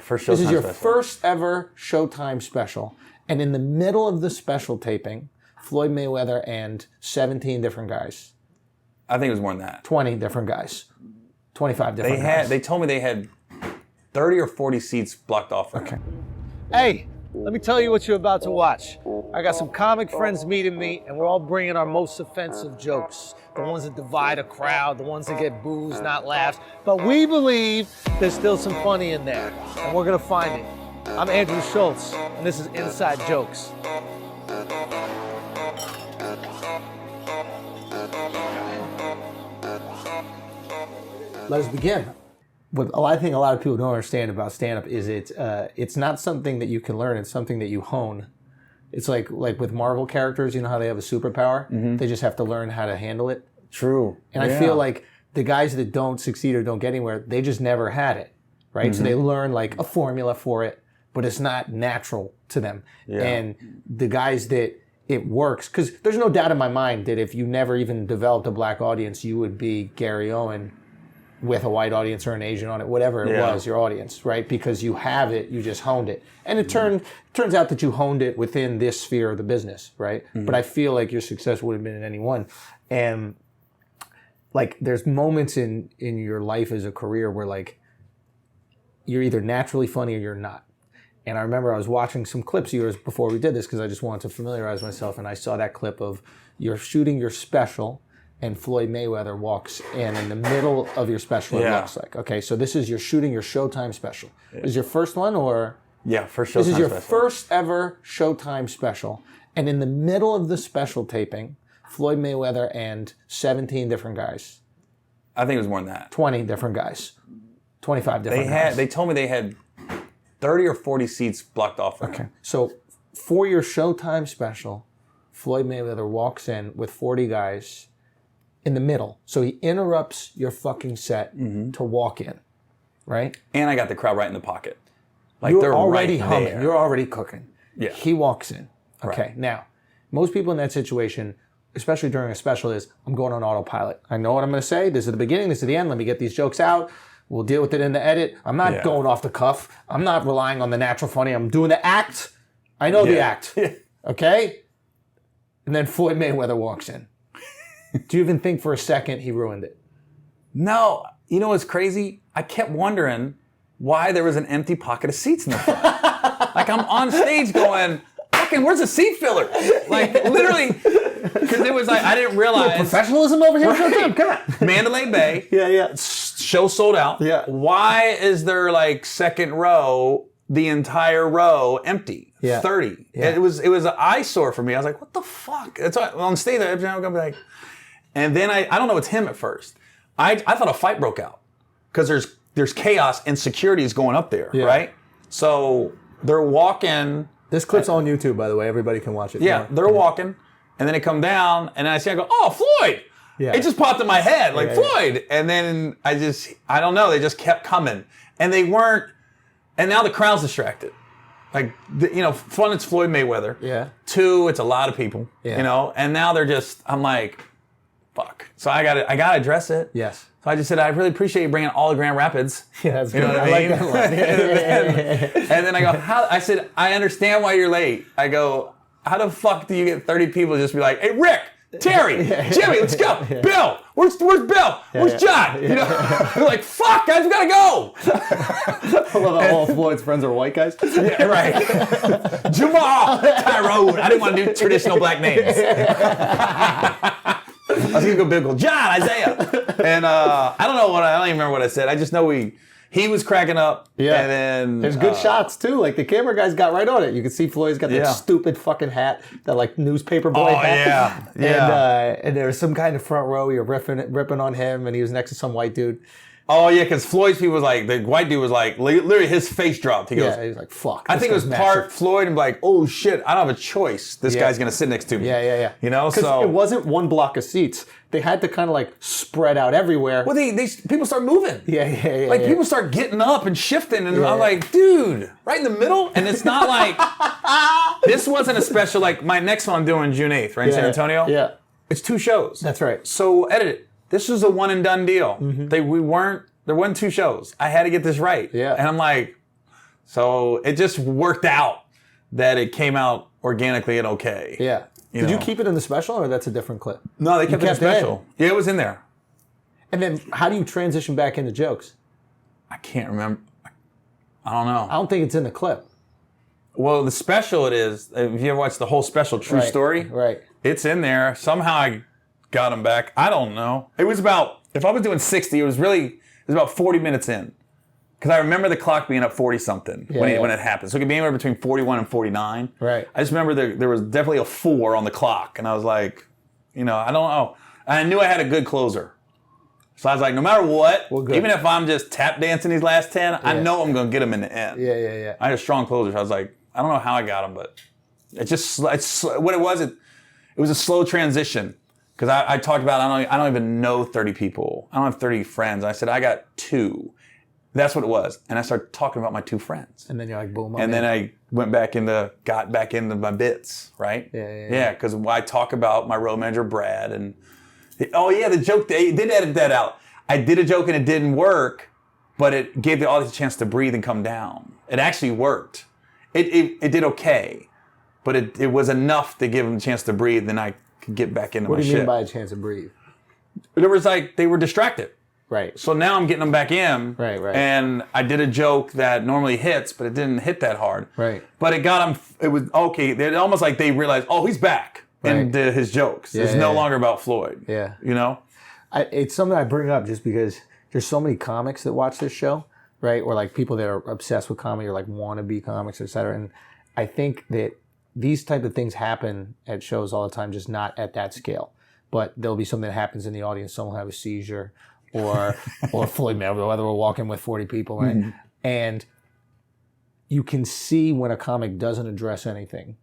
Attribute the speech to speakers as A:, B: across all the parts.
A: first Showtime
B: This is your
A: special.
B: first ever Showtime special. And in the middle of the special taping, Floyd Mayweather and 17 different guys.
A: I think it was more than that.
B: 20 different guys. 25 different guys.
A: They told me they had 30 or 40 seats blocked off.
B: Okay.
C: Hey, let me tell you what you're about to watch. I got some comic friends meeting me, and we're all bringing our most offensive jokes. The ones that divide a crowd, the ones that get boos, not laughs. But we believe there's still some funny in there, and we're gonna find it. I'm Andrew Schulz, and this is Inside Jokes.
B: Let us begin. What I think a lot of people don't understand about stand-up is it's not something that you can learn. It's something that you hone. It's like with Marvel characters, you know how they have a superpower? Mm-hmm. They just have to learn how to handle it.
A: True.
B: And I feel like the guys that don't succeed or don't get anywhere, they just never had it, right? Mm-hmm. So they learn like a formula for it, but it's not natural to them. Yeah. And the guys that it works, because there's no doubt in my mind that if you never even developed a black audience, you would be Gary Owen with a white audience or an Asian on it, whatever it was, your audience, right? Because you have it, you just honed it. And it turns out that you honed it within this sphere of the business, right? Mm-hmm. But I feel like your success would have been in any one. And like there's moments in your life as a career where like you're either naturally funny or you're not. And I remember I was watching some clips of yours before we did this because I just wanted to familiarize myself, and I saw that clip of you're shooting your special and Floyd Mayweather walks in the middle of your special, it looks like. Okay, so this is, you're shooting your Showtime special. Is your first one or?
A: Yeah, first Showtime
B: special. This is your
A: special.
B: first ever Showtime special. And in the middle of the special taping, Floyd Mayweather and 17 different guys.
A: I think it was more than that.
B: 20 different guys. 25 different guys.
A: They told me they had 30 or 40 seats blocked off.
B: Okay, so for your Showtime special, Floyd Mayweather walks in with 40 guys in the middle. So he interrupts your fucking set to walk in, right?
A: And I got the crowd right in the pocket. Like
B: You're
A: they're
B: already
A: right
B: humming.
A: there.
B: You're already cooking.
A: Yeah.
B: He walks in. Okay.
A: Right.
B: Now, most people in that situation, especially during a special, is I'm going on autopilot. I know what I'm going to say. This is the beginning. This is the end. Let me get these jokes out. We'll deal with it in the edit. I'm not going off the cuff. I'm not relying on the natural funny. I'm doing the act. I know the act. Okay? And then Floyd Mayweather walks in. Do you even think for a second he ruined it?
A: No. You know what's crazy? I kept wondering why there was an empty pocket of seats in the front. Like I'm on stage going, fucking, where's the seat filler? Like literally, because it was like, I didn't realize.
B: Professionalism over here? Right. Come on.
A: Mandalay Bay.
B: Yeah.
A: Show sold out.
B: Yeah.
A: Why is there like second row, the entire row empty?
B: Yeah.
A: 30.
B: Yeah.
A: It was an eyesore for me. I was like, what the fuck? That's why on stage I'm gonna be like, and then I don't know it's him at first. I thought a fight broke out because there's chaos and security is going up there, right? So they're walking.
B: This clip's on YouTube, by the way. Everybody can watch it.
A: Yeah, they're walking, and then they come down, and then I see, I go, oh, Floyd!
B: Yeah.
A: It just popped in my head, like, Floyd! And then I don't know, they just kept coming. And they weren't, and now the crowd's distracted. Like, one, it's Floyd Mayweather.
B: Yeah.
A: Two, it's a lot of people, and now they're just, I'm like, fuck. So I gotta address it.
B: Yes.
A: So I just said, I really appreciate you bringing all the Grand Rapids.
B: Yeah, that's
A: you
B: good.
A: know what I mean?
B: Like that one.
A: And then I go, I said, I understand why you're late. I go, how the fuck do you get 30 people to just be like, hey, Rick, Terry, Jimmy, let's go. Bill, where's Bill? Where's John? You know, they're like, fuck, guys, we gotta go.
B: I love how all Floyd's friends are white guys.
A: Yeah, right. Jamal, Tyrone. I didn't want to do traditional black names. I was gonna go biblical. John, Isaiah, and I don't even remember what I said. I just know he was cracking up.
B: Yeah,
A: and then
B: there's good shots too. Like the camera guys got right on it. You can see Floyd's got that stupid fucking hat, that like newspaper boy hat. Yeah. And there was some kind of front row. You're ripping on him, and he was next to some white dude.
A: Oh yeah, because Floyd's people was like, the white dude was like, literally his face dropped. He goes,
B: he was like, fuck.
A: I think it was part Floyd and like, oh shit, I don't have a choice. This guy's gonna sit next to me.
B: Yeah.
A: You know,
B: so it wasn't one block of seats. They had to kind of like spread out everywhere.
A: Well, people start moving.
B: Yeah.
A: Like people start getting up and shifting, and I'm like, dude, right in the middle. And it's not like this wasn't a special. Like my next one I'm doing June 8th, right in San Antonio.
B: Yeah,
A: it's 2 shows.
B: That's right.
A: So edit it. This was a one and done deal. Mm-hmm. There weren't 2 shows. I had to get this right.
B: Yeah.
A: And I'm like, So it just worked out that it came out organically and okay.
B: Yeah. Did you keep it in the special, or that's a different clip?
A: No, they kept it in the special. Yeah, it was in there.
B: And then how do you transition back into jokes?
A: I can't remember. I don't know.
B: I don't think it's in the clip.
A: Well, the special it is. If you ever watched the whole special, True Story,
B: right?
A: It's in there. Somehow I got them back. I don't know. It was about, if I was doing 60, it was about 40 minutes in. Because I remember the clock being up 40-something when it happened. So it could be anywhere between 41 and 49.
B: Right.
A: I just remember there was definitely a 4 on the clock. And I was like, I don't know. I knew I had a good closer. So I was like, no matter what, even if I'm just tap dancing these last 10, I know I'm going to get them in the end.
B: Yeah.
A: I had a strong closer. So I was like, I don't know how I got them, but it's what it was. It was a slow transition. Because I talked about, I don't even know 30 people. I don't have 30 friends. I said, I got 2. That's what it was. And I started talking about my 2 friends.
B: And then you're like, boom.
A: And then I got back into my bits, right? Yeah, because I talk about my road manager, Brad. And, the joke, they did edit that out. I did a joke and it didn't work, but it gave the audience a chance to breathe and come down. It actually worked. It did okay, but it was enough to give them a chance to breathe, then I could get back into my shit.
B: What do you mean by a chance to breathe?
A: There was they were distracted.
B: Right.
A: So now I'm getting them back in.
B: Right.
A: And I did a joke that normally hits, but it didn't hit that hard.
B: Right.
A: But it got them, it was okay. It almost like they realized, he's back into his jokes. It's no longer about Floyd.
B: Yeah.
A: You know?
B: It's something I bring up just because there's so many comics that watch this show, right? Or like people that are obsessed with comedy or like want to be comics, et cetera. And I think that these type of things happen at shows all the time, just not at that scale. But there'll be something that happens in the audience. Someone will have a seizure. Or Floyd Mayweather we're walking with 40 people, right? Mm-hmm. And you can see when a comic doesn't address anything,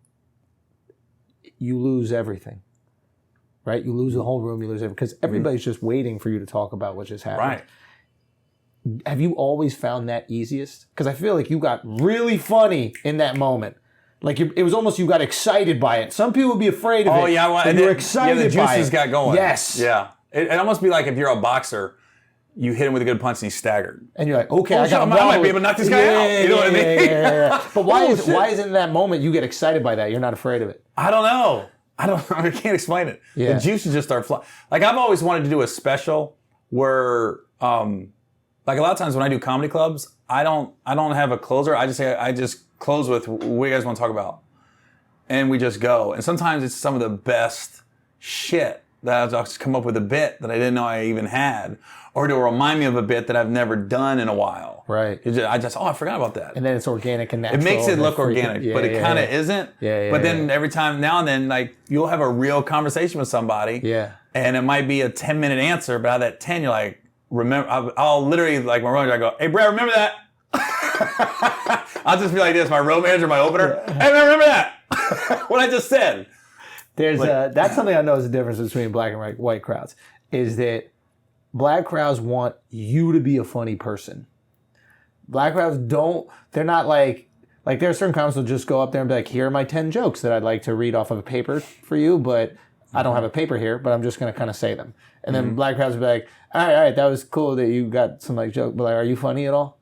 B: you lose everything, right? You lose the whole room, you lose everything, because everybody's just waiting for you to talk about what just happened.
A: Right.
B: Have you always found that easiest? Because I feel like you got really funny in that moment. Like it was almost you got excited by it. Some people would be afraid of it.
A: Oh yeah,
B: but you were excited by it.
A: The juices got going.
B: Yes.
A: Yeah. It almost be like if you're a boxer, you hit him with a good punch and he's staggered.
B: And you're like, okay,
A: I might be able to knock this guy out. You know what I mean?
B: Yeah. But why isn't that moment you get excited by that? You're not afraid of it.
A: I don't know. I can't explain it.
B: Yeah.
A: The juices just start flowing. Like I've always wanted to do a special where, like a lot of times when I do comedy clubs, I don't have a closer. I just close with, what do you guys want to talk about? And we just go. And sometimes it's some of the best shit that I'll just come up with a bit that I didn't know I even had, or to remind me of a bit that I've never done in a while.
B: Right.
A: I forgot about that.
B: And then it's organic and natural.
A: It makes it look organic, but it kind of isn't. But then every time now and then, like you'll have a real conversation with somebody.
B: Yeah.
A: And it might be a 10-minute answer, but out of that 10, you're like, remember, I'll literally, like my road manager, I go, hey, Brad, remember that? I'll just be like this, my road manager, my opener. Hey, man, remember that? What I just said.
B: There's that's something I know is the difference between black and white crowds, is that black crowds want you to be a funny person. Black crowds they're not like there are certain comics that'll just go up there and be like, here are my 10 jokes that I'd like to read off of a paper for you, but I don't have a paper here, but I'm just going to kind of say them. And then black crowds will be like, all right, that was cool that you got some like joke, but like, are you funny at all?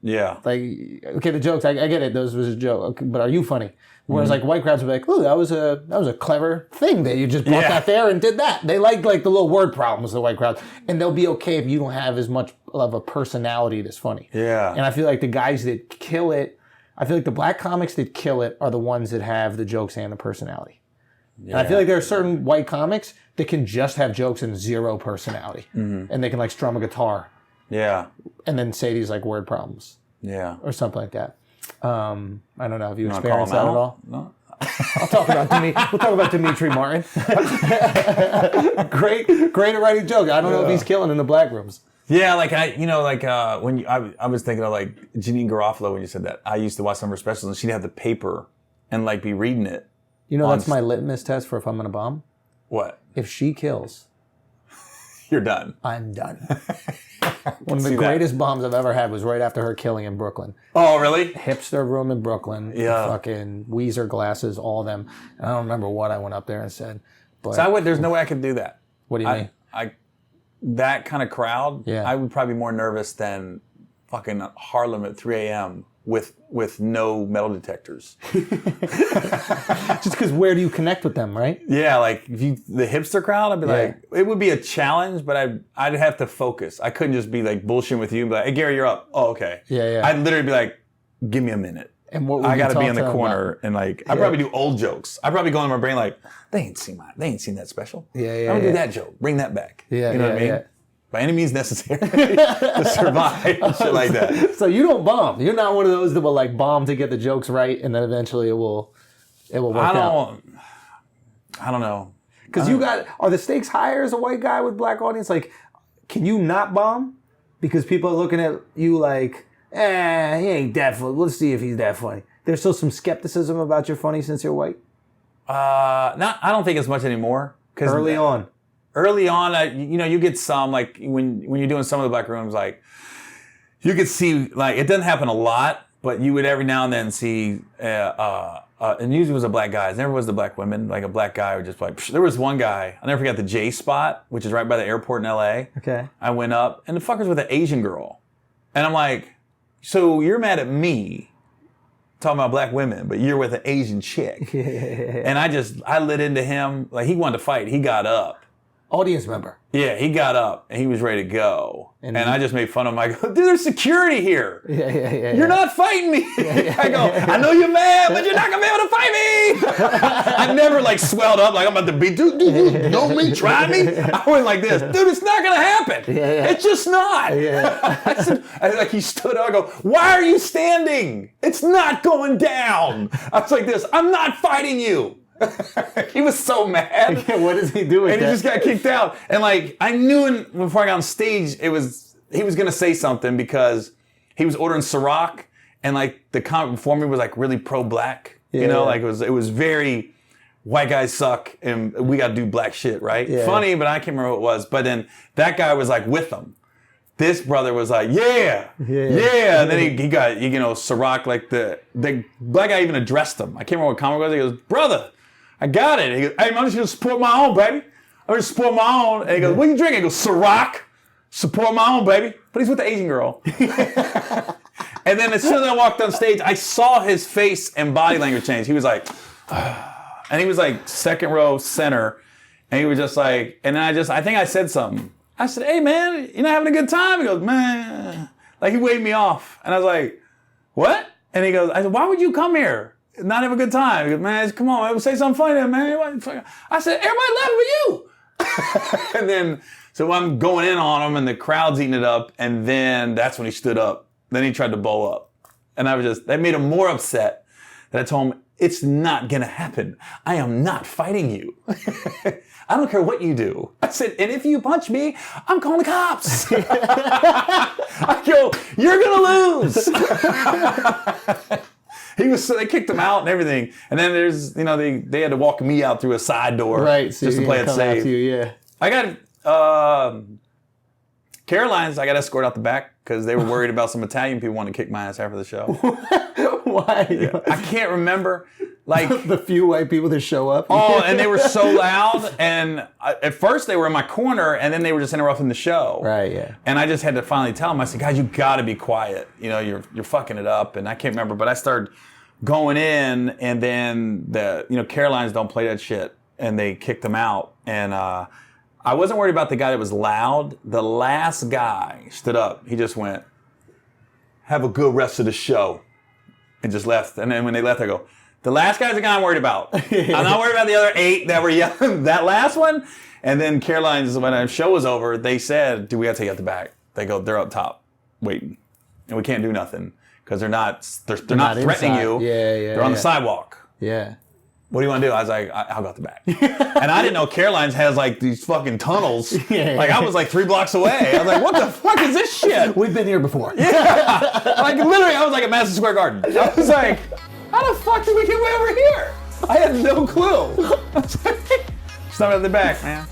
A: Yeah.
B: Like, okay, the jokes, I get it, those was a joke, okay, but are you funny? Whereas like white crowds would be like, ooh, that was a clever thing that you just brought that there and did that. They like the little word problems, the white crowd. And they'll be okay if you don't have as much of a personality that's funny.
A: Yeah.
B: And I feel like the guys that kill it, I feel like the black comics that kill it are the ones that have the jokes and the personality. Yeah. And I feel like there are certain white comics that can just have jokes and zero personality. Mm-hmm. And they can like strum a guitar.
A: Yeah.
B: And then say these like word problems.
A: Yeah.
B: Or something like that. I don't know. Have you experienced that at all?
A: No.
B: We'll talk about Dimitri Martin. great at writing jokes. I don't know if he's killing in the black rooms.
A: Yeah, like when I was thinking of like Janine Garofalo when you said that. I used to watch some of her specials and she'd have the paper and like be reading it.
B: You know, that's my litmus test for if I'm gonna bomb.
A: What?
B: If she kills,
A: you're done.
B: I'm done. One of the greatest bombs I've ever had was right after her killing in Brooklyn.
A: Oh, really?
B: Hipster room in Brooklyn.
A: Yeah.
B: Fucking Weezer glasses, all of them. I don't remember what I went up there and said. But
A: so there's no way I could do that.
B: What do you mean?
A: That kind of crowd,
B: yeah.
A: I would probably be more nervous than fucking Harlem at 3 a.m. with no metal detectors.
B: Just because where do you connect with them, right?
A: Yeah, like the hipster crowd, I'd be like, it would be a challenge, but I'd have to focus. I couldn't just be like bullshitting with you and be like, hey Gary, you're up. Oh, okay.
B: Yeah.
A: I'd literally be like, give me a minute.
B: And what would
A: I
B: you
A: got to
B: talk
A: be in the
B: to them
A: corner
B: about?
A: and like I'd probably do old jokes. I'd probably go in my brain like, they ain't seen that special.
B: Yeah.
A: I'm gonna do that joke. Bring that back.
B: Yeah,
A: you know what I mean?
B: yeah.
A: By any means necessary to survive and shit like that.
B: So you don't bomb. You're not one of those that will like bomb to get the jokes right, and then eventually it will work out.
A: I don't know.
B: Because are the stakes higher as a white guy with black audience? Like, can you not bomb? Because people are looking at you like, he ain't that funny. Let's see if he's that funny. There's still some skepticism about your funny since you're white?
A: I don't think as much anymore.
B: Early on,
A: you get some, like, when you're doing some of the black rooms, like, you could see, like, it doesn't happen a lot, but you would every now and then see, and usually it was a black guy. It never was the black women. Like, a black guy would just like, there was one guy, I'll never forget the J spot, which is right by the airport in LA.
B: Okay.
A: I went up, and the fucker's with an Asian girl. And I'm like, so you're mad at me talking about black women, but you're with an Asian chick. And I lit into him. Like, he wanted to fight. He got up.
B: Audience member.
A: Yeah, he got up and he was ready to go. And I just made fun of him. I go, dude, there's security here.
B: Yeah.
A: You're not fighting me. I go, I know you're mad, but you're not going to be able to fight me. I never like swelled up like I'm about to beat, dude, know me, try me. I went like this, dude, it's not going to happen. It's just not. I said, like he stood up, I go, why are you standing? It's not going down. I was like this, I'm not fighting you. He was so mad.
B: What does he do with
A: and
B: that?
A: he just got kicked out. And like, I knew before I got on stage, he was gonna say something because he was ordering Ciroc, and like the comic before me was like really pro-black. Like it was very white guys suck and we gotta do black shit, right?
B: Yeah.
A: Funny, but I can't remember what it was. But then that guy was like with them. This brother was like, yeah. And then he got, Ciroc, like the black guy even addressed him. I can't remember what comic it was. He goes, brother, I got it. He goes, hey, I'm just going to support my own, baby. I'm going to support my own. And he goes, what are you drinking? He goes, Ciroc. Support my own, baby. But he's with the Asian girl. And then as soon as I walked on stage, I saw his face and body language change. He was like, and he was like second row center. And he was just like, and then I think I said something. I said, hey, man, you not having a good time? He goes, man. Like, he waved me off. And I was like, what? And he goes, I said, why would you come here? Not have a good time. He goes, man, come on, say something funny then, man. I said, everybody left with you. And then, so I'm going in on him and the crowd's eating it up. And then that's when he stood up. Then he tried to bow up. And that made him more upset that I told him, it's not going to happen. I am not fighting you. I don't care what you do. I said, and if you punch me, I'm calling the cops. I go, you're going to lose. They kicked him out and everything. And then they had to walk me out through a side door.
B: Right. So
A: just to play it safe.
B: Yeah.
A: I got, Caroline's, I got escorted out the back because they were worried about some Italian people wanting to kick my ass after the show.
B: Why?
A: Yeah. I can't remember. Like
B: the few white people that show up.
A: Oh, and they were so loud. And at first they were in my corner, and then they were just interrupting the show.
B: Right. Yeah.
A: And I just had to finally tell them. I said, "Guys, you got to be quiet. You're fucking it up." And I can't remember, but I started going in, and then Carolines don't play that shit, and they kicked them out. And I wasn't worried about the guy that was loud. The last guy stood up. He just went, "Have a good rest of the show," and just left. And then when they left, I go, the last guy's the guy I'm worried about. I'm not worried about the other 8 that were yelling. That last one. And then Caroline's, when the show was over, they said, "Do we got to take you out the back?" They go, "They're up top waiting. And we can't do nothing because they're not threatening
B: inside.
A: you. They're on the sidewalk."
B: Yeah.
A: What do you want to do? I was like, I'll go out the back. And I didn't know Caroline's has like these fucking tunnels. Like I was like 3 blocks away. I was like, what the fuck is this shit?
B: We've been here before.
A: Yeah. Like literally, I was like at Madison Square Garden. I was like, how the fuck did we get way over here? I had no clue. I was like, stop at the back, man.